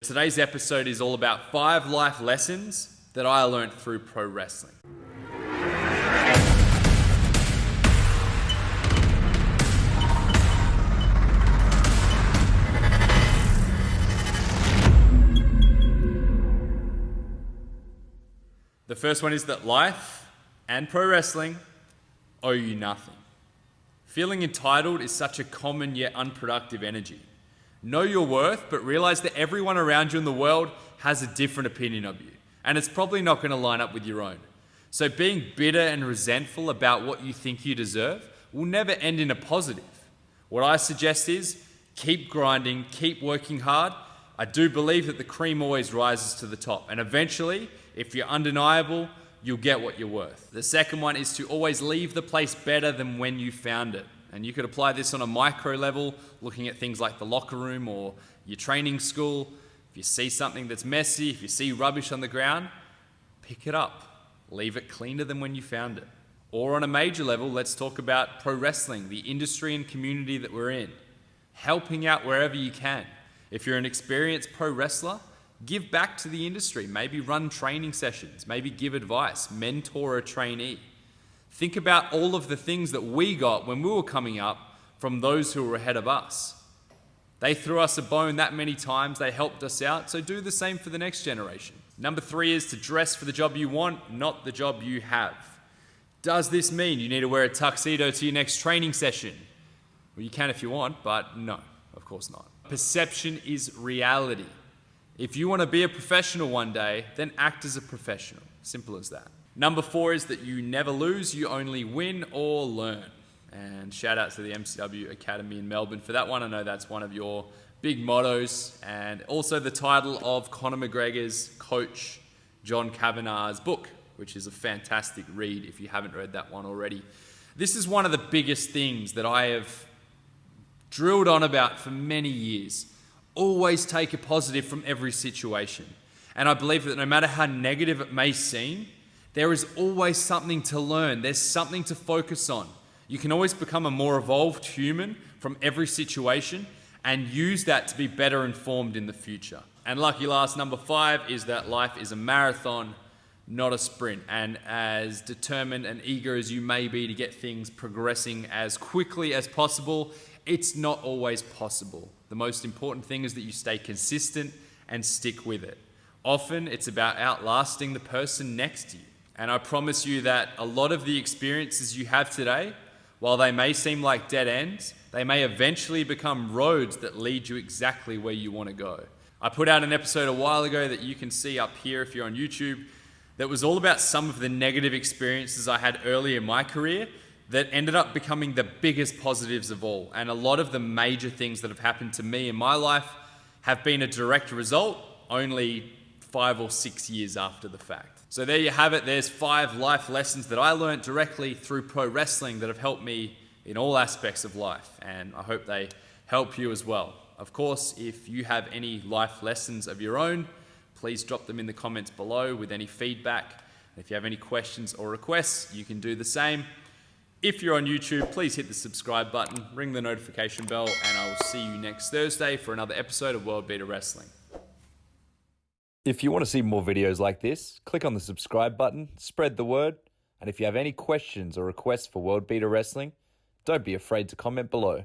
Today's episode is all about 5 life lessons that I learned through pro wrestling. The first one is that life and pro wrestling owe you nothing. Feeling entitled is such a common yet unproductive energy. Know your worth, but realize that everyone around you in the world has a different opinion of you, and it's probably not going to line up with your own. So being bitter and resentful about what you think you deserve will never end in a positive. What I suggest is keep grinding, keep working hard. I do believe that the cream always rises to the top, and eventually, if you're undeniable, you'll get what you're worth. The second one is to always leave the place better than when you found it. And you could apply this on a micro level, looking at things like the locker room or your training school. If you see something that's messy, if you see rubbish on the ground, pick it up. Leave it cleaner than when you found it. Or on a major level, let's talk about pro wrestling, the industry and community that we're in. Helping out wherever you can. If you're an experienced pro wrestler, give back to the industry. Maybe run training sessions, maybe give advice, mentor a trainee. Think about all of the things that we got when we were coming up from those who were ahead of us. They threw us a bone that many times, they helped us out, so do the same for the next generation. Number 3 is to dress for the job you want, not the job you have. Does this mean you need to wear a tuxedo to your next training session? Well, you can if you want, but no, of course not. Perception is reality. If you want to be a professional one day, then act as a professional. Simple as that. Number 4 is that you never lose, you only win or learn. And shout out to the MCW Academy in Melbourne for that one. I know that's one of your big mottos. And also the title of Conor McGregor's coach, John Kavanagh's book, which is a fantastic read if you haven't read that one already. This is one of the biggest things that I have drilled on about for many years. Always take a positive from every situation. And I believe that no matter how negative it may seem, there is always something to learn. There's something to focus on. You can always become a more evolved human from every situation and use that to be better informed in the future. And lucky last, number 5, is that life is a marathon, not a sprint. And as determined and eager as you may be to get things progressing as quickly as possible, it's not always possible. The most important thing is that you stay consistent and stick with it. Often it's about outlasting the person next to you. And I promise you that a lot of the experiences you have today, while they may seem like dead ends, they may eventually become roads that lead you exactly where you want to go. I put out an episode a while ago that you can see up here if you're on YouTube that was all about some of the negative experiences I had early in my career that ended up becoming the biggest positives of all. And a lot of the major things that have happened to me in my life have been a direct result only 5 or 6 years after the fact. So there you have it. There's 5 life lessons that I learned directly through pro wrestling that have helped me in all aspects of life. And I hope they help you as well. Of course, if you have any life lessons of your own, please drop them in the comments below with any feedback. If you have any questions or requests, you can do the same. If you're on YouTube, please hit the subscribe button, ring the notification bell, and I will see you next Thursday for another episode of World-Beater Wrestling. If you want to see more videos like this, click on the subscribe button, spread the word, and if you have any questions or requests for World-Beater Wrestling, don't be afraid to comment below.